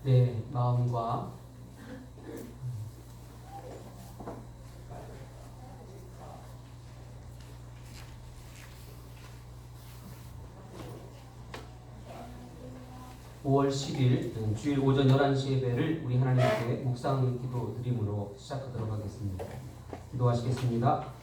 내 마음과 5월 10일 주일 오전 11시 예배를 우리 하나님께 묵상 기도 드림으로 시작하도록 하겠습니다. 기도하시겠습니다.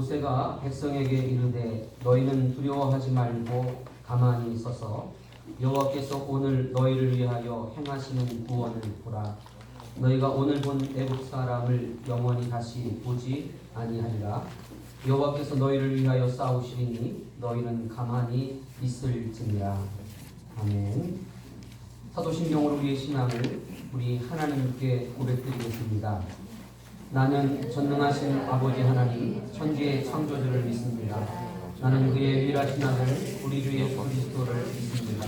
모세가 백성에게 이르되 너희는 두려워하지 말고 가만히 있어서 여호와께서 오늘 너희를 위하여 행하시는 구원을 보라. 너희가 오늘 본 애굽 사람을 영원히 다시 보지 아니하리라. 여호와께서 너희를 위하여 싸우시리니 너희는 가만히 있을지니라. 아멘. 사도신경으로 우리의 신앙을 우리 하나님께 고백드리겠습니다. 나는 전능하신 아버지 하나님 천지의 창조주를 믿습니다. 나는 그의 유일하신 아들 우리 주 예수 그리스도를 믿습니다.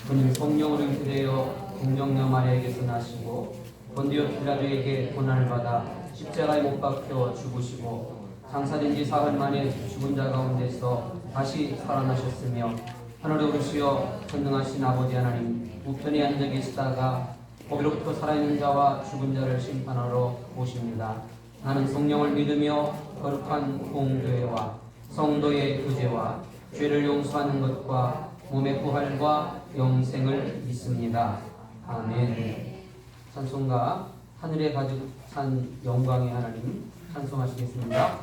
그는 성령으로 잉태되어 공정녀 마리아에게서 나시고 본디오 빌라도에게 고난을 받아 십자가에 못 박혀 죽으시고 장사된 지 사흘 만에 죽은 자 가운데서 다시 살아나셨으며 하늘에 오르시어 전능하신 아버지 하나님 우편에 앉아 계시다가 거기로부터 살아있는 자와 죽은 자를 심판하러 오십니다. 나는 성령을 믿으며 거룩한 공교회와 성도의 교제와 죄를 용서하는 것과 몸의 부활과 영생을 믿습니다. 아멘. 찬송가 하늘에 가득 찬 영광의 하나님 찬송하시겠습니다.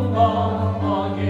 용감하게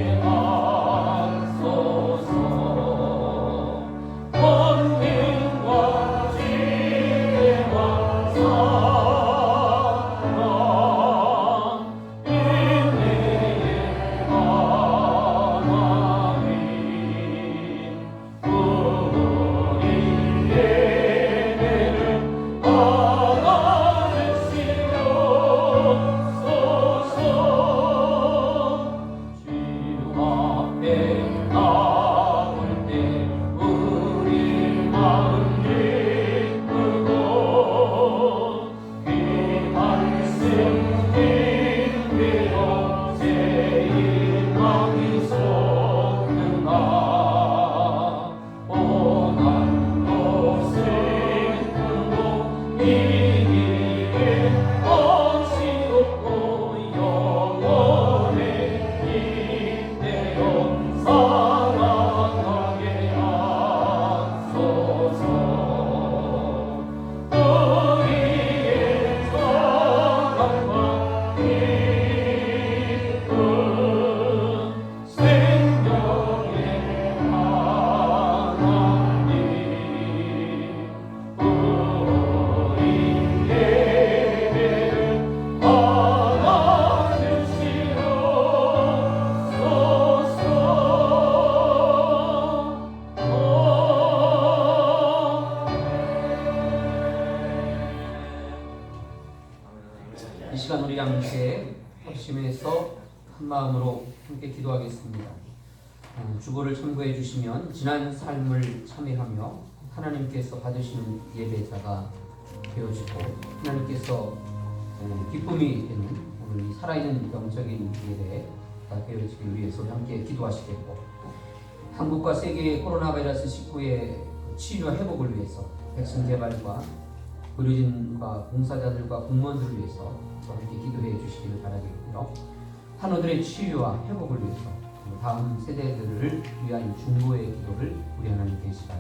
이 시간 우리 함께 합심해서 한 마음으로 함께 기도하겠습니다. 주보를 참고해 주시면 지난 삶을 참회하며 하나님께서 받으시는 예배자가 되어지고 하나님께서 기쁨이 되는 오늘 이 살아있는 영적인 예배가 되어지기 위해서 함께 기도하시겠고, 한국과 세계의 코로나 바이러스 19의 치유와 회복을 위해서 백신 개발과 의료진과 봉사자들과 공무원들을 위해서 함께 기도해 주시기를 바라겠고요. 한우들의 치유와 회복을 위해서 다음 세대들을 위한 중보의 기도를 우리 하나님께 시간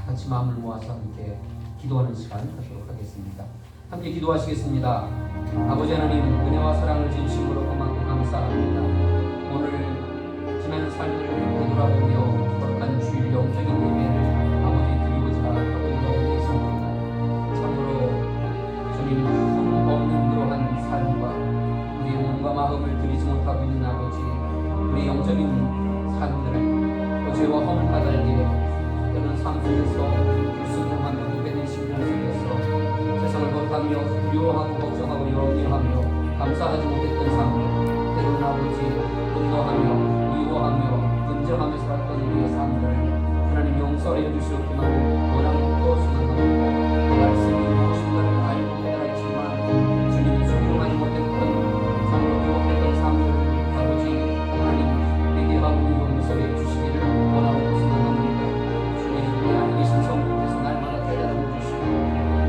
같이 마음을 모아서 함께 기도하는 시간 갖도록 하겠습니다. 함께 기도하시겠습니다. 아버지 하나님, 은혜와 사랑을 진심으로 그만큼 감사합니다. 오늘 지난 삶을 되돌아보며 거룩한 주일 영적인 예배를 아버지 드리고자 하고 있는 있습니다. 참으로 주님 흠 없는 그러한 삶과 우리의 몸과 마음을 드리지 못하고 있는 아버지, 우리 영적인 삶들 또 죄와 허물 바닥에 때로는 삶 속에서 불순종하며 후회된 심령 속에서 세상을 못하며 두려워하고 걱정하고 염려하며 감사하지 못했던 삶, 때로는 아버지 분노하며 미워하며 분정하며 살았던 우리의 삶을 하나님 용서해 주시옵기만 원하고 소망합니다. 말씀이 무엇인가를 알고 깨달았지만 주님 순종하지 못했던 참으로 부족했던 삶을 아버지 하나님 회개하고 용서해 주시기를 원하고 소망합니다. 주님 내 안에 계신 성령께서 날마다 깨달음을 주시고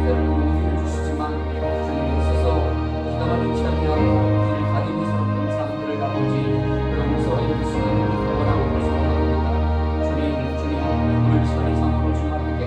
때로는 우리를 주시지만 주님이 있어서 기가 막히지 아니하고 길을 가지고 살았던 삶들을 아버지 용서해 주시기를 원하고 소망합니다. 주님 오늘 시간에 참으로 주님 앞에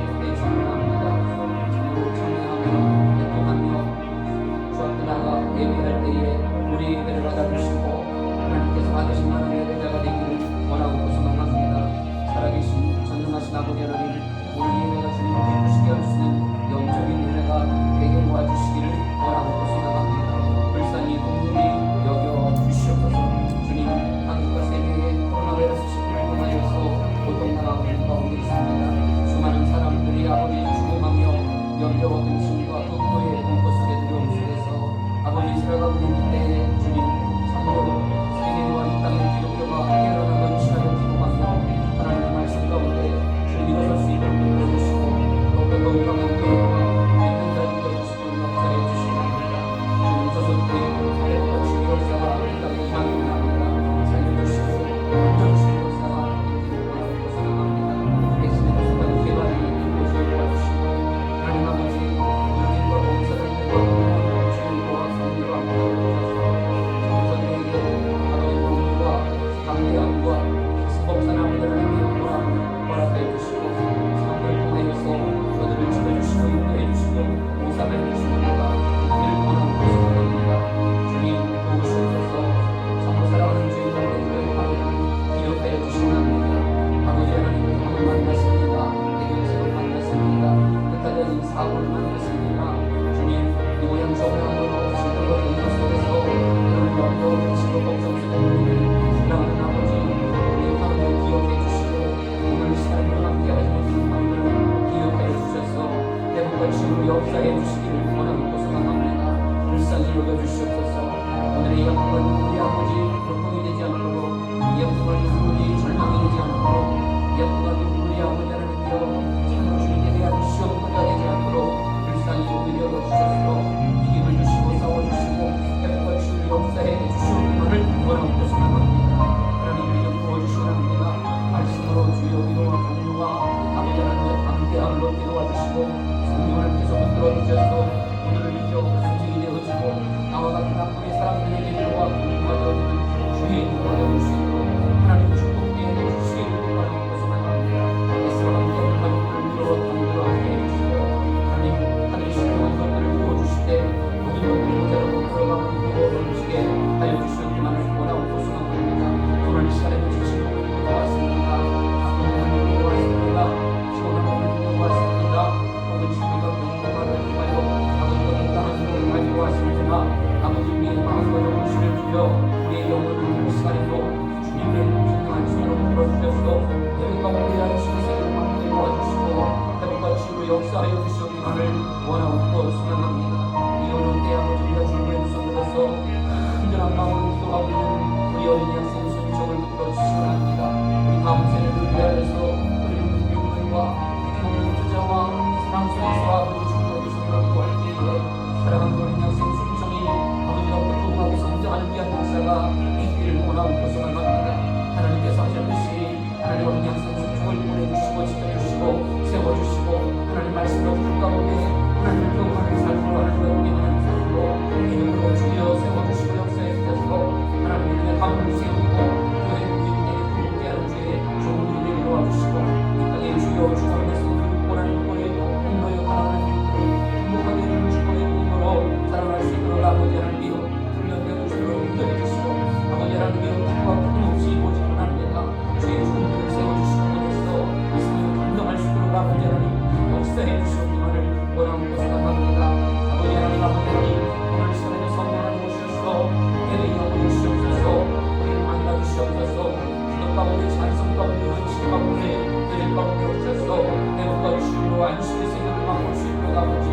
주시옵소서. 기도 가운데 찬송 가운데 원칙 가운데 드림 가운데 오셔서 회복과 주시고 안식의 생명을 맛볼 수 있도록 아버지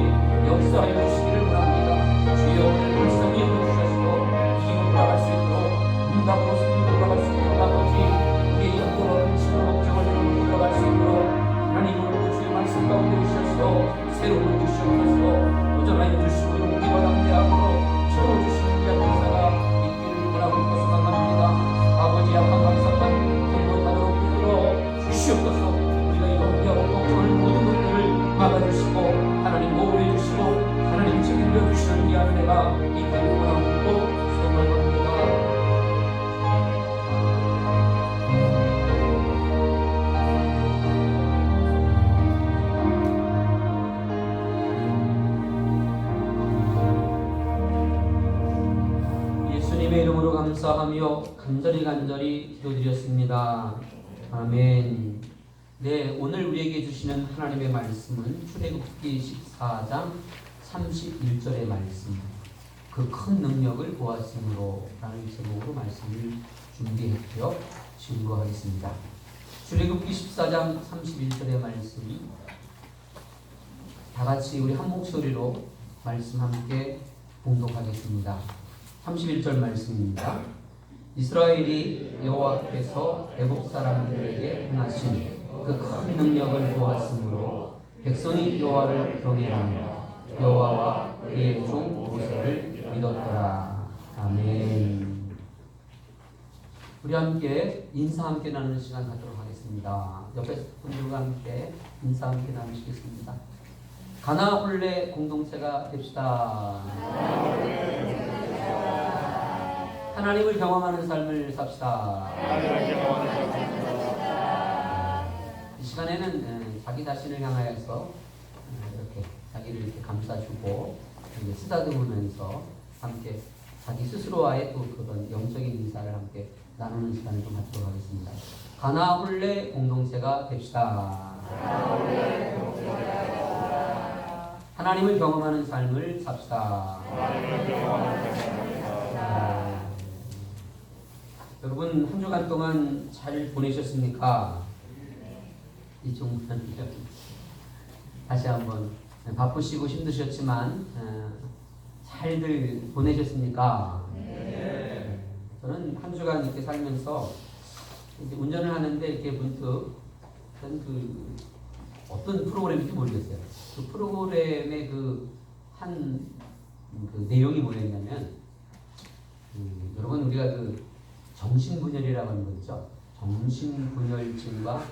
역사하여 주시기를 원합니다. 주여 오늘 불쌍히 여겨주셔서 기도 돌아갈 수 있도록 응답으로 손으로 돌아갈 수 있도록 아버지 우리의 영혼을 신호 목적을 들고 돌아갈 수 있도록 하나님 오늘도 주의 말씀 가운데 오셔서 새로운 주시옵소서. 도전하여 주시고 용기와 담대함으로 채워주시는 귀한 역사가 있기를 원하고 있고 소망합니다. 아버지 약한 감사만 행복하도록 이끌어 주시옵소서. 우리가 용기하고 걱정을 모든 것들을 막아주시고 하나님 보호해 주시고 하나님 책임져 주시는 귀한 은혜가 있기를 원하고 있고 소망합니다. 예수님의 이름으로 감사하며 간절히 기도드렸습니다. 아멘. 네, 오늘 우리에게 주시는 하나님의 말씀은 출애굽기 14장 31절의 말씀, 그 큰 능력을 보았으므로 라는 제목으로 말씀을 준비했고요. 증거하겠습니다. 출애굽기 14장 31절의 말씀, 다같이 우리 한 목소리로 말씀 함께 봉독하겠습니다. 31절 말씀입니다. 이스라엘이 여호와께서 애국 사람들에게 행하신 그 큰 능력을 보았으므로 백성이 여호와를 경외하며 여호와와 그의 종 모세를 믿었더라. 아멘. 우리 함께 인사 함께 나누는 시간 갖도록 하겠습니다. 옆에 분들과 함께 인사 함께 나누시겠습니다. 가나 홀레 공동체가 됩시다. 하나님을 경험하는 삶을 삽시다. 이 시간에는 자기 자신을 향하여서 이렇게 자기를 이렇게 감싸주고 쓰다듬으면서 함께 자기 스스로와의 또 그런 영적인 인사를 함께 나누는 시간을 좀 갖도록 하겠습니다. 가나 홀레 공동체가 됩시다. 하나님을 경험하는 삶을 삽시다. 여러분 한 주간 동안 잘 보내셨습니까? 이쪽 다시 한번 바쁘시고 힘드셨지만 잘들 보내셨습니까? 네. 저는 한 주간 이렇게 살면서 이제 운전을 하는데 이렇게 문득 어떤 프로그램인지 모르겠어요. 그 프로그램의 그 내용이 뭐였냐면 여러분 우리가 그 정신분열이라고 하는 거 있죠. 정신분열증과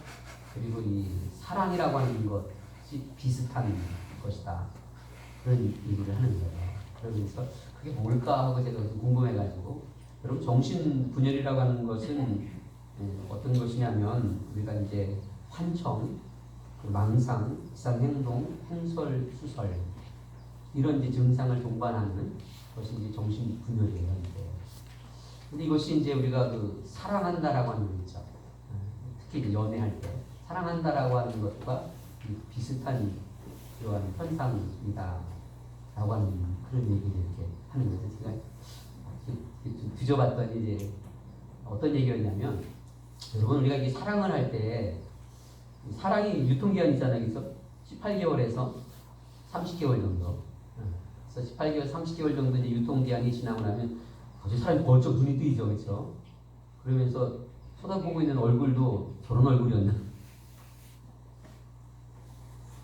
그리고 이 사랑이라고 하는 것이 비슷한 것이다. 그런 얘기를 하는 거예요. 그러면서 그게 뭘까 하고 제가 궁금해가지고 여러분 정신분열이라고 하는 것은 어떤 것이냐면 우리가 이제 환청, 망상, 이상행동, 행설수설 이런 이제 증상을 동반하는 것이 이제 정신분열이에요. 근데 이것이 이제 우리가 그 사랑한다라고 하는 거 있죠. 특히 연애할 때 사랑한다라고 하는 것과 비슷한 그러한 현상이다라고 하는 그런 얘기를 이렇게 하는 거죠. 제가 좀 뒤져봤더니 이제 어떤 얘기였냐면 여러분 우리가 이게 사랑을 할 때 사랑이 유통기한이 있잖아요. 그래서 18개월에서 30개월 정도. 그래서 18개월, 30개월 정도 이제 유통기한이 지나고 나면 갑자기 사람이 벌쩍 눈이 뜨이죠. 그렇죠? 그러면서 쳐다보고 있는 얼굴도 저런 얼굴이었나?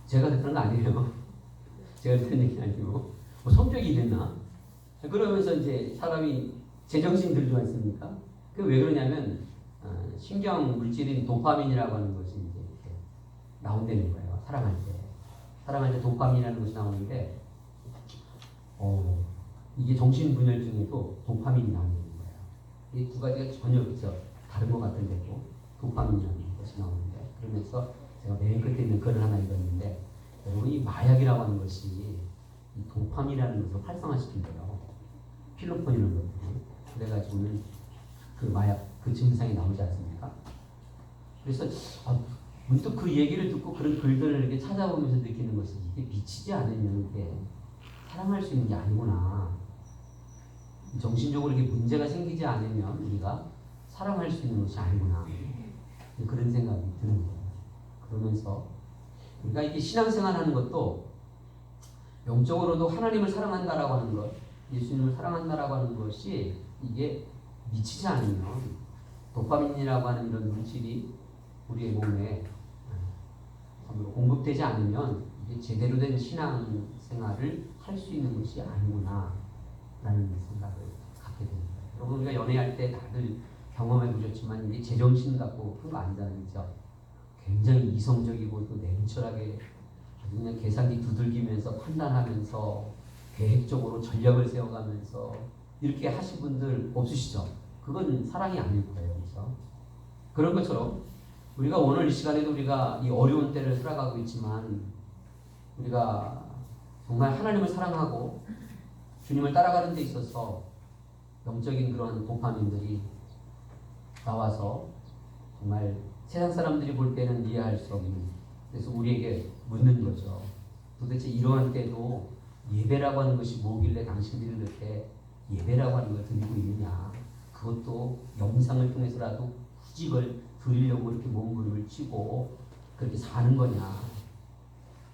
제가 그런 거 아니에요. 제가 그런 얘기 아니고 뭐 성격이 이랬나? 그러면서 이제 사람이 제정신 들지 않습니까? 그 왜 그러냐면 신경 물질인 도파민이라고 하는 것이 이제 이렇게 나온다는 거예요. 사랑할 때 도파민이라는 것이 나오는데 이게 정신분열증에도 도파민이 나오는 거예요. 이 두 가지가 전혀 그렇죠. 다른 것 같은데도 도파민이라는 것이 나오는데 그러면서 제가 맨 끝에 있는 글을 하나 읽었는데 여러분 이 마약이라고 하는 것이 이 도파민이라는 것을 활성화시킨대요. 필로폰이라는 것들. 그래가지고는 그 마약 그 증상이 나오지 않습니까? 그래서 문득 그 얘기를 듣고 그런 글들을 이렇게 찾아보면서 느끼는 것이 이게 미치지 않으면 이게 사랑할 수 있는 게 아니구나. 정신적으로 이게 문제가 생기지 않으면 우리가 사랑할 수 있는 것이 아니구나. 그런 생각이 드는 거예요. 그러면서 우리가 이게 신앙생활 하는 것도 영적으로도 하나님을 사랑한다라고 하는 것, 예수님을 사랑한다라고 하는 것이 이게 미치지 않으면 도파민이라고 하는 이런 물질이 우리의 몸에 공급되지 않으면 이게 제대로 된 신앙생활을 할 수 있는 것이 아니구나 라는 생각을 갖게 됩니다. 여러분 우리가 연애할 때 다들 경험해 보셨지만 이게 제정신 갖고 그런 거 아니잖아요. 그죠? 굉장히 이성적이고 또 냉철하게 아주 그냥 계산기 두들기면서 판단하면서 계획적으로 전략을 세워가면서 이렇게 하신 분들 없으시죠? 그건 사랑이 아닐 거예요. 그래서 그런 것처럼 우리가 오늘 이 시간에도 우리가 이 어려운 때를 살아가고 있지만 우리가 정말 하나님을 사랑하고 주님을 따라가는 데 있어서 영적인 그런 도파민들이 나와서 정말 세상 사람들이 볼 때는 이해할 수 없는, 그래서 우리에게 묻는 거죠. 도대체 이러한 때도 예배라고 하는 것이 뭐길래 당신들이 이렇게 예배라고 하는 걸 드리고 있느냐. 그것도 영상을 통해서라도 후직을 드리려고 이렇게 몸부림을 치고 그렇게 사는 거냐.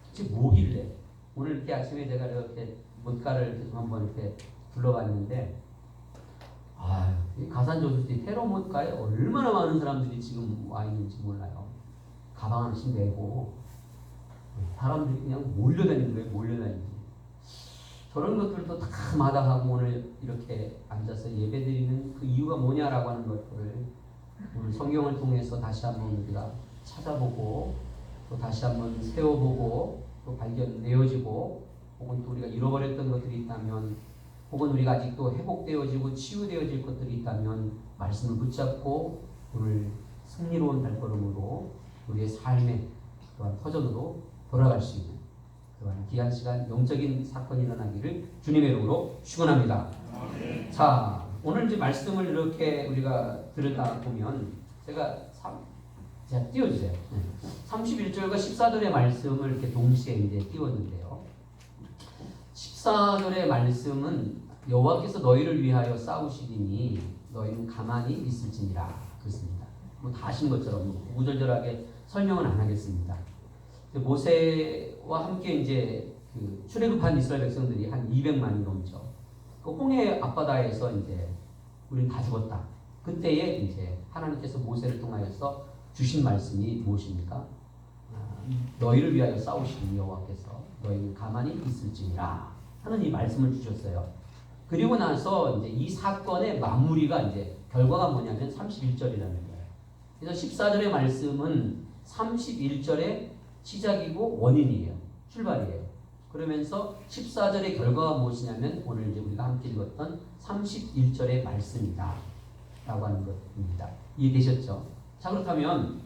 도대체 뭐길래. 오늘 이렇게 아침에 제가 이렇게 못가를 좀 한번 이렇게 둘러봤는데 이 가산저수지 테러 못가에 얼마나 많은 사람들이 지금 와 있는지 몰라요. 가방 하나씩 메고 사람들이 그냥 몰려다니는 거예요. 몰려다니는. 저런 것들도 다 마다하고 오늘 이렇게 앉아서 예배드리는 그 이유가 뭐냐라고 하는 것들을 오늘 성경을 통해서 다시 한번 우리가 찾아보고 또 다시 한번 세워보고 또 발견되어지고 혹은 또 우리가 잃어버렸던 것들이 있다면 혹은 우리가 아직도 회복되어지고 치유되어질 것들이 있다면 말씀을 붙잡고 오늘 승리로운 발걸음으로 우리의 삶의 또한 터전으로 돌아갈 수 있는 그런 귀한 시간, 영적인 사건이 일어나기를 주님의 이름으로 축원합니다. 자, 오늘 이제 말씀을 이렇게 우리가 들으다 보면 제가 띄워주세요. 31절과 14절의 말씀을 이렇게 동시에 이제 띄웠는데요. 14절의 말씀은 여호와께서 너희를 위하여 싸우시리니 너희는 가만히 있을지니라 그렇습니다. 다 아신 것처럼 구구절절하게 설명은 안 하겠습니다. 모세와 함께 이제 그 출애굽한 이스라엘 백성들이 한 200만이 넘죠. 그 홍해 앞바다에서 이제 우린 다 죽었다. 그때에 이제 하나님께서 모세를 통하여서 주신 말씀이 무엇입니까? 너희를 위하여 싸우시는 여호와께서 너희는 가만히 있을지니라 하는 이 말씀을 주셨어요. 그리고 나서 이제 이 사건의 마무리가 이제 결과가 뭐냐면 31절이라는 거예요. 그래서 14절의 말씀은 31절의 시작이고 원인이에요. 출발이에요. 그러면서 14절의 결과가 무엇이냐면 오늘 이제 우리가 함께 읽었던 31절의 말씀이다 라고 하는 것입니다. 이해되셨죠? 자, 그렇다면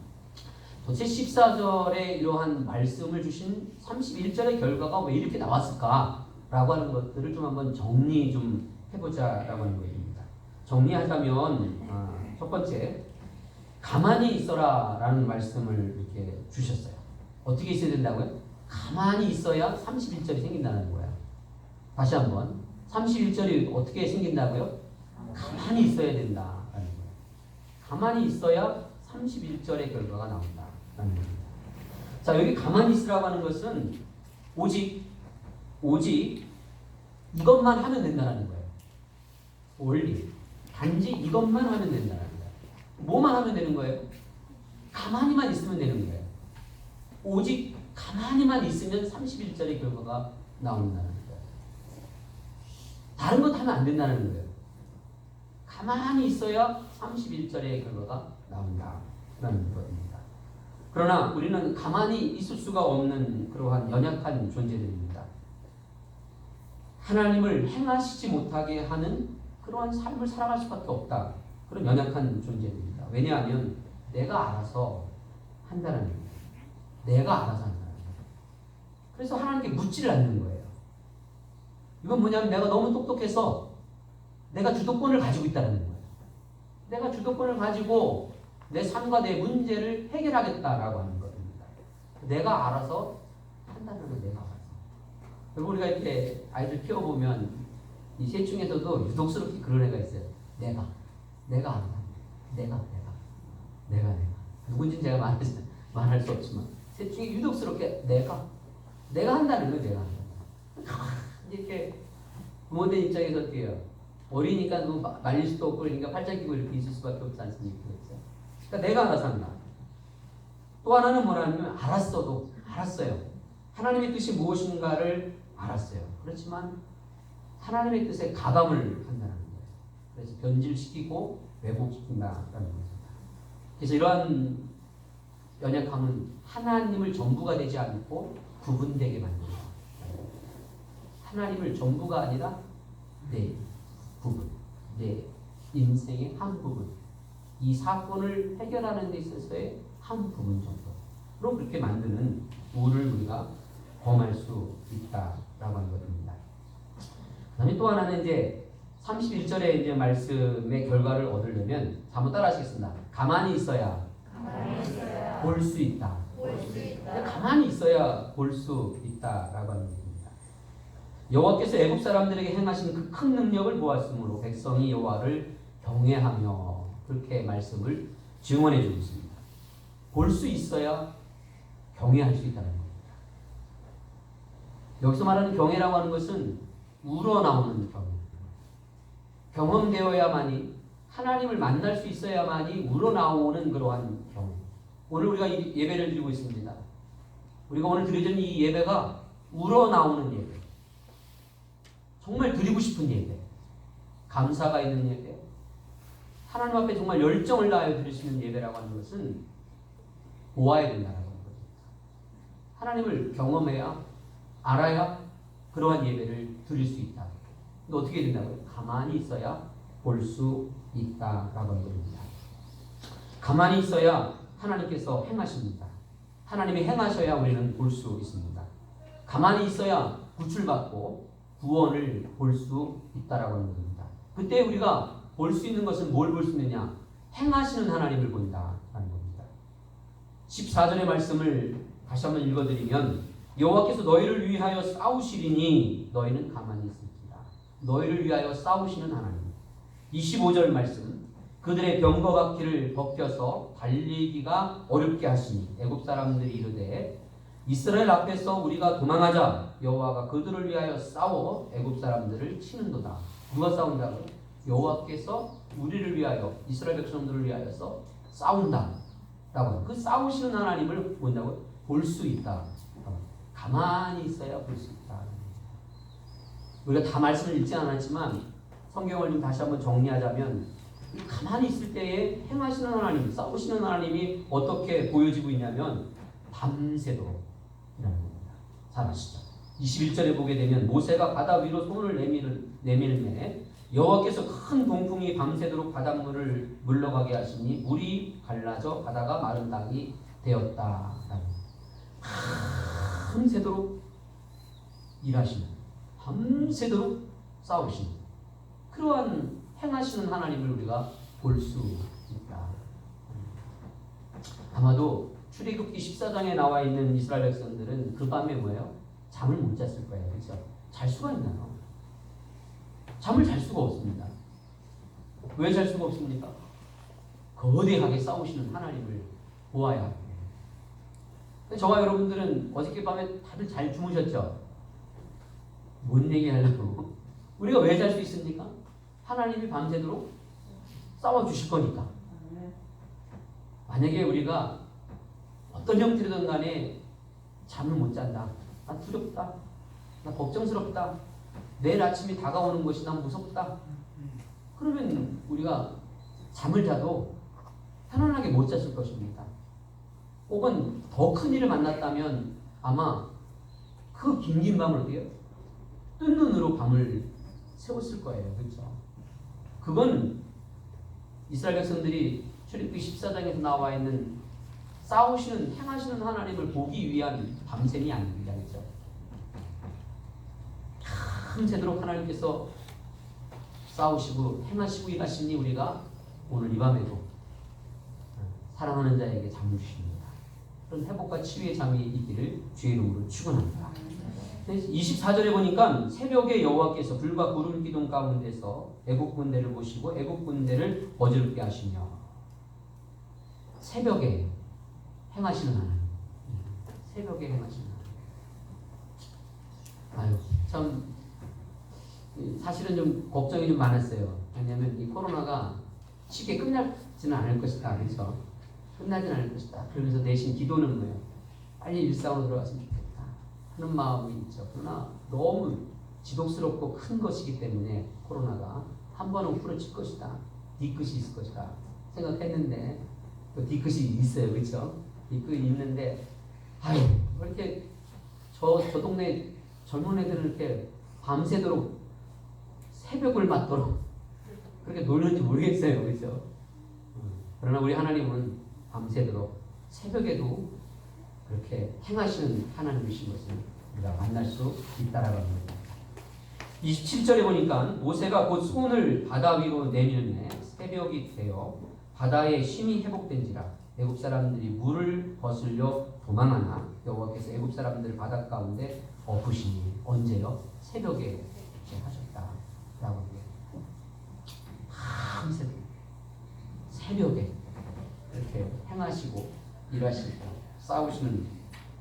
도대체 14절에 이러한 말씀을 주신 31절의 결과가 왜 이렇게 나왔을까? 라고 하는 것들을 좀 한번 정리 좀 해보자라고 하는 것입니다. 정리하자면 첫 번째, 가만히 있어라 라는 말씀을 이렇게 주셨어요. 어떻게 있어야 된다고요? 가만히 있어야 31절이 생긴다는 거예요. 다시 한번 31절이 어떻게 생긴다고요? 가만히 있어야 된다라는 거예요. 가만히 있어야 31절의 결과가 나온다라는 겁니다. 자, 여기 가만히 있으라고 하는 것은 오직 이것만 하면 된다는 거예요. 원리. 단지 이것만 하면 된다는 거예요. 뭐만 하면 되는 거예요? 가만히만 있으면 되는 거예요. 오직 가만히만 있으면 31절의 결과가 나온다는 거예요. 다른 것 하면 안 된다는 거예요. 가만히 있어야 31절의 결과가 나온다라는 것입니다. 그러나 우리는 가만히 있을 수가 없는 그러한 연약한 존재들입니다. 하나님을 행하시지 못하게 하는 그러한 삶을 살아갈 수밖에 없다. 그런 연약한 존재들입니다. 왜냐하면 내가 알아서 한다는 거예요. 내가 알아서 한다는 거예요. 그래서 하나님께 묻지를 않는 거예요. 이건 뭐냐면 내가 너무 똑똑해서 내가 주도권을 가지고 있다는 거예요. 내가 주도권을 가지고 내 삶과 내 문제를 해결하겠다라고 하는 겁니다. 내가 알아서 한다는 건 내가 알아서. 그리고 우리가 이렇게 아이들 키워보면 이 셋 중에서도 유독스럽게 그런 애가 있어요. 내가 알아서. 내가. 누군지는 제가 말할 수 없지만 셋 중에 유독스럽게 내가 한다는 거예요. 내가 한다. 이렇게 부모된 입장에서 어떻게 해요? 어리니까 너무 말릴 수도 없고 그러니까 팔짱 끼고 이렇게 있을 수밖에 없지 않습니까? 그렇죠? 그러니까 내가 알아서 한다. 또 하나는 뭐냐면 알았어요. 하나님의 뜻이 무엇인가를 알았어요. 그렇지만 하나님의 뜻에 가담을 한다는 거예요. 그래서 변질시키고 왜곡시킨다라는 거죠. 그래서 이러한 연약함은 하나님을 전부가 되지 않고 구분되게 만듭니다. 하나님을 전부가 아니라 내 인생의 한 부분, 이 사건을 해결하는 데 있어서의 한 부분 정도로 그렇게 만드는 우를 우리가 범할 수 있다라고 하는 것입니다. 그다음에 또 하나는 이제 31절의 이제 말씀의 결과를 얻으려면 한번 따라하시겠습니다. 가만히 있어야 볼 수 있다. 가만히 있어야 볼 수 있다라고 하는 것입니다. 여호와께서 애굽 사람들에게 행하신 그 큰 능력을 보았으므로 백성이 여호와를 경외하며 그렇게 말씀을 증언해 주고 있습니다. 볼 수 있어야 경외할 수 있다는 겁니다. 여기서 말하는 경외라고 하는 것은 우러나오는 경외. 경험되어야만이 하나님을 만날 수 있어야만이 우러나오는 그러한 경외. 오늘 우리가 예배를 드리고 있습니다. 우리가 오늘 드리는 이 예배가 우러나오는 예배. 정말 드리고 싶은 예배. 감사가 있는 예배. 하나님 앞에 정말 열정을 다하여 드리시는 예배라고 하는 것은 보아야 된다는 거죠. 하나님을 경험해야 알아야 그러한 예배를 드릴 수 있다. 근데 어떻게 된다고요? 가만히 있어야 볼 수 있다라고 하는 겁니다. 가만히 있어야 하나님께서 행하십니다. 하나님이 행하셔야 우리는 볼 수 있습니다. 가만히 있어야 구출받고 구원을 볼 수 있다라고 하는 겁니다. 그때 우리가 볼 수 있는 것은 뭘 볼 수 있느냐? 행하시는 하나님을 본다라는 겁니다. 14절의 말씀을 다시 한번 읽어드리면 여호와께서 너희를 위하여 싸우시리니 너희는 가만히 있을지라. 너희를 위하여 싸우시는 하나님. 25절 말씀. 그들의 병거바퀴를 벗겨서 달리기가 어렵게 하시니 애굽 사람들이 이르되 이스라엘 앞에서 우리가 도망하자. 여호와가 그들을 위하여 싸워 애굽 사람들을 치는도다. 누가 싸운다고요? 여호와께서 우리를 위하여 이스라엘 백성들을 위하여서 싸운다. 라고. 그 싸우시는 하나님을 본다고요? 볼 수 있다. 가만히 있어야 볼 수 있다. 우리가 다 말씀을 읽지 않았지만 성경을 좀 다시 한번 정리하자면 가만히 있을 때에 행하시는 하나님, 싸우시는 하나님이 어떻게 보여지고 있냐면 밤새도록 이라는 겁니다. 잘 아시죠? 21절에 보게 되면 모세가 바다 위로 손을 내밀매 여호와께서 큰 동풍이 밤새도록 바닷물을 물러가게 하시니 물이 갈라져 바다가 마른 땅이 되었다. 밤새도록 일하시는, 밤새도록 싸우시는 그러한 행하시는 하나님을 우리가 볼 수 있다. 아마도 출애굽기 14장에 나와 있는 이스라엘 백성들은 그 밤에 뭐예요? 잠을 못 잤을 거예요. 그렇죠? 잘 수가 있나요? 잠을 잘 수가 없습니다. 왜 잘 수가 없습니까? 거대하게 싸우시는 하나님을 보아야 합니다. 저와 여러분들은 어저께 밤에 다들 잘 주무셨죠? 뭔 얘기 하려고? 우리가 왜 잘 수 있습니까? 하나님이 밤새도록 싸워주실 거니까. 만약에 우리가 어떤 형태로든 간에 잠을 못 잔다. 나 두렵다. 나 걱정스럽다. 내일 아침이 다가오는 것이 난 무섭다. 그러면 우리가 잠을 자도 편안하게 못 잤을 것입니다. 혹은 더 큰 일을 만났다면 아마 그 긴긴 밤을 어때요? 뜬 눈으로 밤을 세웠을 거예요. 그렇죠? 그건 이스라엘 백성들이 출애굽기 14장에서 나와 있는 싸우시는, 행하시는 하나님을 보기 위한 밤샘이 아닙니다. 그렇죠? 밤새도록 하나님께서 싸우시고 행하시고 일하시니 우리가 오늘 이 밤에도 사랑하는 자에게 잠을 주십니다. 그런 회복과 치유의 잠이 있기를 주의 이름으로 축원합니다. 24절에 보니까 새벽에 여호와께서 불과 구름 기둥 가운데서 애국 군대를 보시고 애국 군대를 어지럽게 하시며 새벽에 행하시는 하나님. 새벽에 행하시는 하나님. 아유, 참 사실은 좀 걱정이 좀 많았어요. 왜냐하면 이 코로나가 쉽게 끝나지는 않을 것이다. 그렇죠? 끝나지는 않을 것이다. 그러면서 내심 기도는 뭐예요? 빨리 일상으로 들어갔으면 좋겠다 하는 마음이 있죠. 그러나 너무 지독스럽고 큰 것이기 때문에 코로나가 한 번은 후려칠 것이다. 뒤끝이 있을 것이다 생각했는데 또 뒤끝이 있어요. 그렇죠? 뒤끝이 있는데 아유, 왜 이렇게 저 동네 젊은 애들은 이렇게 밤새도록 새벽을 맞도록 그렇게 놀는지 모르겠어요. 그렇죠? 그러나 우리 하나님은 밤새도록 새벽에도 그렇게 행하시는 하나님이신 것을 우리가 만날 수 있다라고 합니다. 27절에 보니까 모세가 곧 손을 바다 위로 내밀매 새벽이 되어 바다의 쉼이 회복된지라 애굽 사람들이 물을 거슬려 도망하나 여호와께서 애굽 사람들을 바다 가운데 엎으시니 언제요? 새벽에 이렇게 하셨다라고 합니다. 밤새 새벽에 이렇게 행하시고 일하시고 싸우시는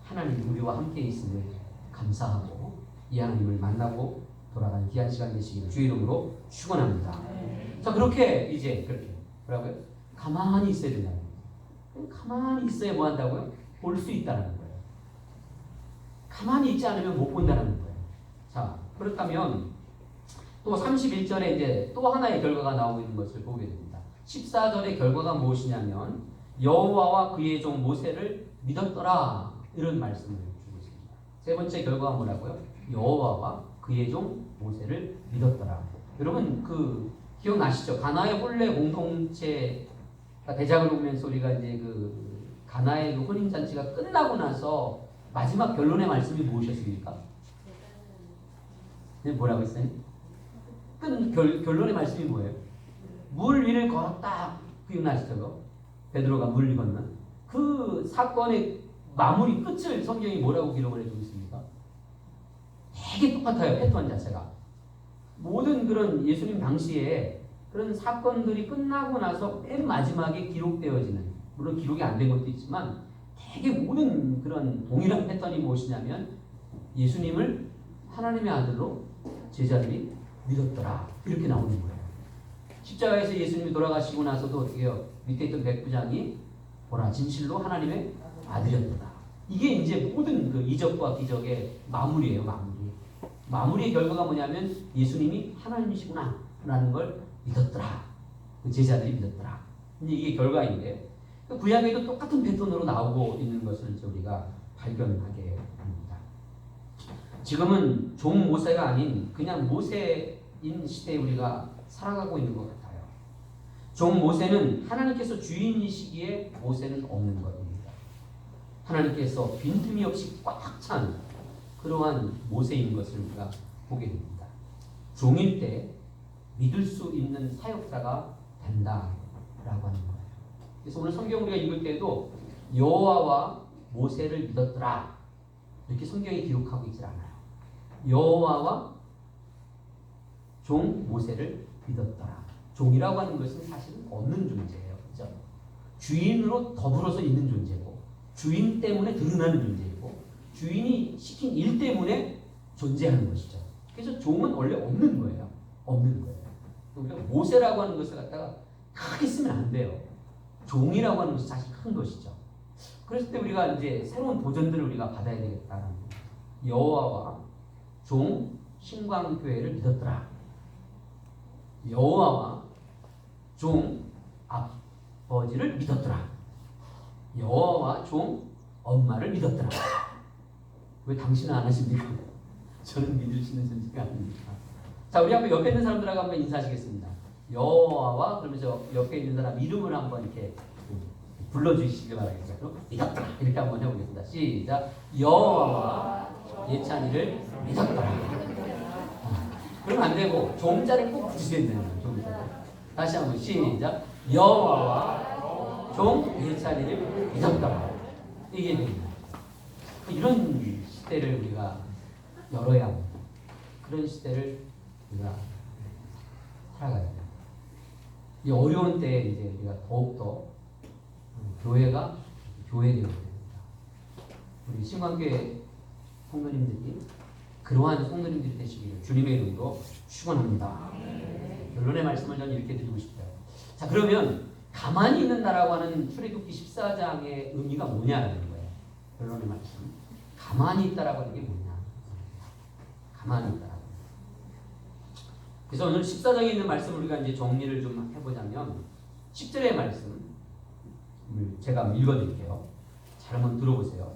하나님 우리와 함께 있음을 감사하고 이 하나님을 만나고 돌아가는 귀한 시간 되시기를 주의 이름으로 축원합니다. 자, 그렇게 이제 그렇게 뭐라고요? 가만히 있어야 된다는 거예요. 가만히 있어야 뭐 한다고요? 볼 수 있다는 거예요. 가만히 있지 않으면 못 본다는 거예요. 자, 그렇다면 또 31절에 이제 또 하나의 결과가 나오고 있는 것을 보게 됩니다. 14절의 결과가 무엇이냐면 여호와와 그의 종 모세를 믿었더라 이런 말씀을 주고 있습니다. 세 번째 결과가 뭐라고요? 여호와와 그의 종 모세를 믿었더라. 여러분 그 기억나시죠? 가나의 혼례 공동체 대작을 오면 소리가 이제 그 가나의 그 혼인 잔치가 끝나고 나서 마지막 결론의 말씀이 무엇이었습니까? 네, 뭐라고 했어요? 결론의 말씀이 뭐예요? 물 위를 걸었다. 기억나시죠? 베드로가 물 위 건넌 그 사건의 마무리 끝을 성경이 뭐라고 기록을 해주고 있습니까? 되게 똑같아요. 패턴 자체가. 모든 그런 예수님 당시에 그런 사건들이 끝나고 나서 맨 마지막에 기록되어지는, 물론 기록이 안 된 것도 있지만 되게 모든 그런 동일한 패턴이 무엇이냐면 예수님을 하나님의 아들로 제자들이 믿었더라 이렇게 나오는 거예요. 십자가에서 예수님이 돌아가시고 나서도 어떻게 해요? 밑에 있던 백부장이 보라 진실로 하나님의 아들이었다. 이게 이제 모든 그 이적과 기적의 마무리예요. 마무리의 결과가 뭐냐면 예수님이 하나님이시구나 라는 걸 믿었더라. 그 제자들이 믿었더라. 이제 이게 결과인데 구약에도 똑같은 패턴으로 나오고 있는 것을 이제 우리가 발견하게 합니다. 지금은 종 모세가 아닌 그냥 모세인 시대에 우리가 살아가고 있는 것 같아요. 종 모세는 하나님께서 주인이시기에 모세는 없는 것입니다. 하나님께서 빈틈이 없이 꽉 찬 그러한 모세인 것을 우리가 보게 됩니다. 종일 때 믿을 수 있는 사역자가 된다라고 하는 거예요. 그래서 오늘 성경 우리가 읽을 때도 여호와와 모세를 믿었더라 이렇게 성경이 기록하고 있지 않아요. 여호와와 종 모세를 믿었더라. 종이라고 하는 것은 사실은 없는 존재예요. 그렇죠? 주인으로 더불어서 있는 존재고 주인 때문에 드러나는 존재이고 주인이 시킨 일 때문에 존재하는 것이죠. 그래서 종은 원래 없는 거예요. 없는 거예요. 우리가 모세라고 하는 것을 갖다가 크게 쓰면 안 돼요. 종이라고 하는 것이 사실 큰 것이죠. 그랬을 때 우리가 이제 새로운 도전들을 우리가 받아야 되겠다라는 거예요. 여호와와 종 신광교회를 믿었더라. 여호와와 종 아버지를 믿었더라. 여호와와 종 엄마를 믿었더라. 왜 당신은 안 하십니까? 저는 믿을 수 있는 존재가 아닙니까? 자, 우리 한번 옆에 있는 사람들하고 한번 인사하시겠습니다. 여호와와 그러면서 옆에 있는 사람 이름을 한번 이렇게 불러주시기 바라겠습니다. 그럼 믿었더라 이렇게 한번 해보겠습니다. 시작. 여호와와 예찬이를 믿었더라. 그러면 안 되고 종자를 꼭 붙이셔야 되는 거예요. 다시 한번 시작. 여호와와 종 예찬이를 믿었더라. 이게 됩니다. 이런 시대를 우리가 열어야 합니다. 그런 시대를 우리가 살아가야 돼요. 이 어려운 때에 이제 우리가 더욱더 교회가 교회되어야 됩니다. 우리 신관교회 성도님들이 그러한 성도님들이 되시기를 주님의 이름으로 축원합니다. 결론의 말씀을 저는 이렇게 드리고 싶어요. 자, 그러면 가만히 있는다라고 하는 출애굽기 14장의 의미가 뭐냐라는 거예요. 결론의 말씀. 가만히 있다라고 하는 게 뭐냐? 가만히 있다라고. 그래서 오늘 14장에 있는 말씀을 우리가 이제 정리를 좀 해보자면 10절의 말씀 제가 읽어드릴게요. 잘 한번 들어보세요.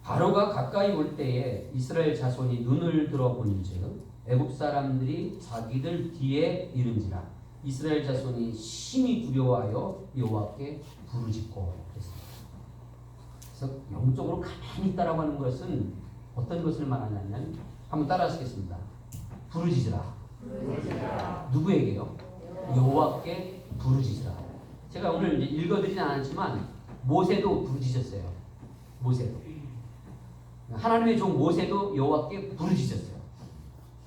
바로가 가까이 올 때에 이스라엘 자손이 눈을 들어보는즉 애굽 사람들이 자기들 뒤에 이른지라 이스라엘 자손이 심히 두려워하여 여호와께 부르짖고 그랬습니다. 그래서 영적으로 가만히 있다라고 하는 것은 어떤 것을 말하냐면 한번 따라하시겠습니다. 부르짖으라. 누구에게요? 여호와께 부르짖으라. 제가 오늘 읽어드리진 않았지만 모세도 부르짖었어요. 모세도. 하나님의 종 모세도 여호와께 부르짖었어요.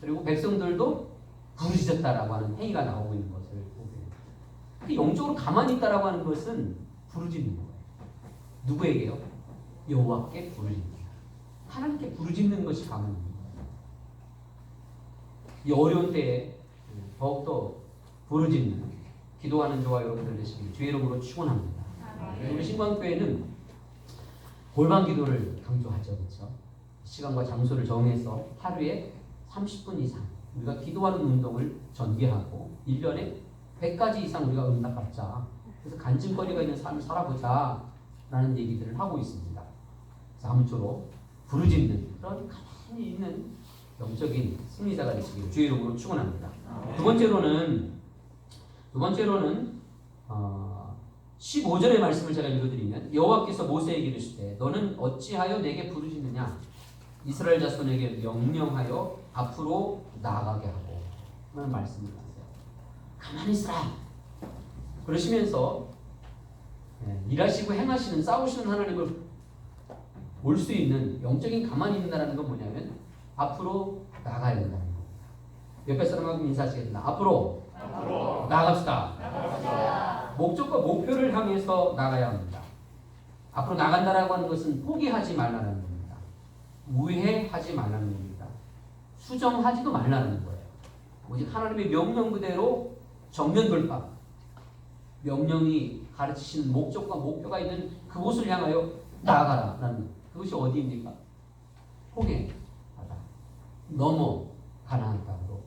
그리고 백성들도 부르짖었다라고 하는 행위가 나오고 있는 것을 보게 됩니다. 영적으로 가만히 있다라고 하는 것은 부르짖는 거예요. 누구에게요? 여호와께 부르짖는 거예요. 하나님께 부르짖는 것이 가만히 있는 거예요. 이 어려운 때에 더욱더 부르짖는 기도하는 저와 여러분들 되시길 주의 이름으로 축원합니다. 우리 신광교회는 골방 기도를 강조하죠. 그렇죠? 시간과 장소를 정해서 하루에 30분 이상 우리가 기도하는 운동을 전개하고 1년에 100가지 이상 우리가 응답받자. 그래서 간증거리가 있는 삶을 살아보자 라는 얘기들을 하고 있습니다. 그래서 아무쪼록 부르짖는 그런 가만히 있는 영적인 승리자가 되시길 주의 이름으로 축원합니다. 두 번째로는 15절의 말씀을 제가 읽어드리면 여호와께서 모세에게 이르시되 너는 어찌하여 내게 부르짖느냐 이스라엘 자손에게 명령하여 앞으로 나아가게 하고 라는 말씀을 하세요. 가만히 있으라 그러시면서 일하시고 행하시는 싸우시는 하나님을 올 수 있는 영적인 가만히 있는다는 건 뭐냐면 앞으로 나가야 된다는 겁니다. 옆에 사람하고 인사하시겠습니다. 앞으로 나갑시다. 목적과 목표를 향해서 나가야 합니다. 앞으로 나간다라고 하는 것은 포기하지 말라는 겁니다. 우회하지 말라는 겁니다. 수정하지도 말라는 거예요. 오직 하나님의 명령 그대로 정면 돌파. 명령이 가르치시는 목적과 목표가 있는 그곳을 향하여 나아가라라는 그것이 어디입니까? 포기 바다. 넘어 가나안 땅으로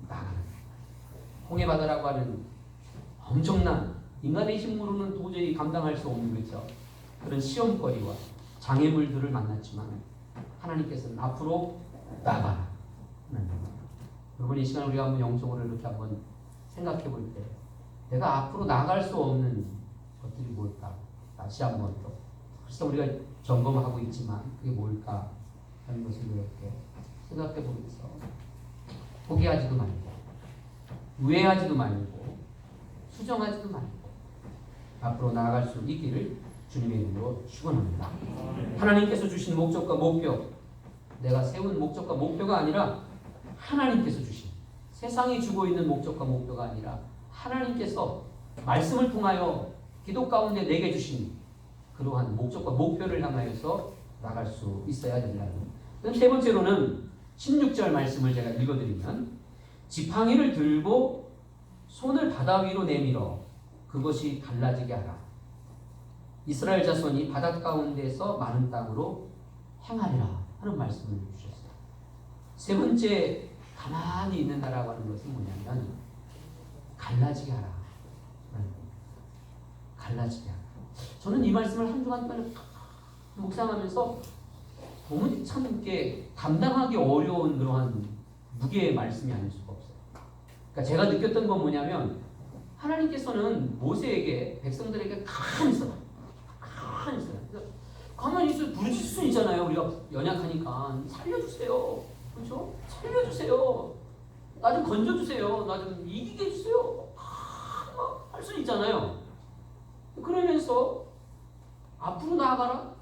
나가는 홍해 바다라고 하는 엄청난 인간의 힘으로는 도저히 감당할 수 없는 거죠. 그런 시험거리와 장애물들을 만났지만 하나님께서는 앞으로 나가라. 여러분 이 시간 우리가 한번 영적으로 이렇게 한번 생각해 볼 때 내가 앞으로 나갈 수 없는 것들이 뭘까? 다시 한번 또 벌써 우리가 점검하고 있지만 그게 뭘까? 하는 것을 이렇게 생각해 보면서 포기하지도 말고 우회하지도 말고 수정하지도 말고 앞으로 나아갈 수 있기를 주님의 이름으로 축원합니다. 하나님께서 주신 목적과 목표 내가 세운 목적과 목표가 아니라 하나님께서 주신 세상이 주고 있는 목적과 목표가 아니라 하나님께서 말씀을 통하여 기도 가운데 내게 주신 그러한 목적과 목표를 향하여서 나갈 수 있어야 된다는 것. 세 번째로는 16절 말씀을 제가 읽어드리면 지팡이를 들고 손을 바다 위로 내밀어 그것이 갈라지게 하라. 이스라엘 자손이 바닷 가운데서 많은 땅으로 행하리라 하는 말씀을 주셨어요. 세 번째 가만히 있는다라고 하는 것은 뭐냐면 갈라지게 하라. 갈라지게 하라. 저는 이 말씀을 한 주간 동안 묵상하면서 보면 참 이렇게 감당하기 어려운 그러한 무게의 말씀이 아닐 수가 없어요. 그러니까 제가 느꼈던 건 뭐냐면 하나님께서는 모세에게 백성들에게 가만히 있어라. 가만히 있어라. 가만히 있어 부르실 수 있잖아요. 우리가 연약하니까 살려주세요. 그렇죠? 살려주세요. 나 좀 건져주세요. 나 좀 이기게 해주세요. 할 수 있잖아요. 그러면서 앞으로 나아가라.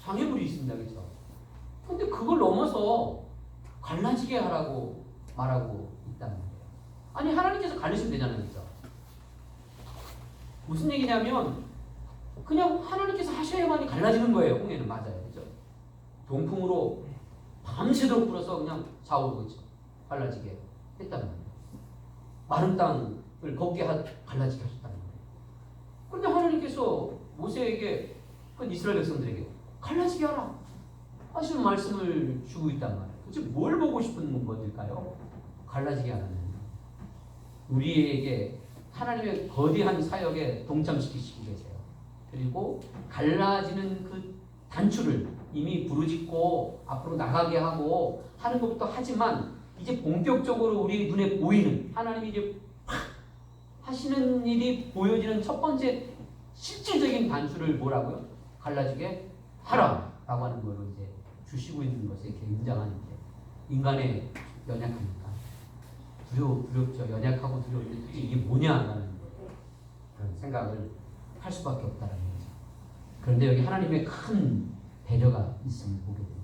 장애물이 있습니다. 그렇죠? 근데 그걸 넘어서 갈라지게 하라고 말하고 있다는 거예요. 아니 하나님께서 갈리시면 되잖아요. 그렇죠? 무슨 얘기냐면 그냥 하나님께서 하셔야만이 갈라지는 거예요. 홍해는 맞아요. 그죠? 동풍으로 밤새도록 불어서 그냥 좌우로 그죠? 갈라지게 했단 말이에요. 마른 땅을 걷게 갈라지게 하셨다는 거예요. 그런데 하나님께서 모세에게 그 이스라엘 백성들에게 갈라지게 하라 하시는 말씀을 주고 있단 말이에요. 도대체 뭘 보고 싶은 것일까요? 갈라지게 하라는 우리에게 하나님의 거대한 사역에 동참시키시고 계세요. 그리고 갈라지는 그 단추를 이미 부르짖고 앞으로 나가게 하고 하는 것부터 하지만 이제 본격적으로 우리 눈에 보이는 하나님이 이제 팍 하시는 일이 보여지는 첫 번째 실질적인 단추를 뭐라고요? 갈라지게 하라라고 하는 거로 이제 주시고 있는 것에 굉장한 이제 인간의 연약하니까 두렵죠. 연약하고 두려운데 도대체 이게 뭐냐라는 그런 생각을 할 수밖에 없다는 거죠. 그런데 여기 하나님의 큰 배려가 있음을 보게 됩니다.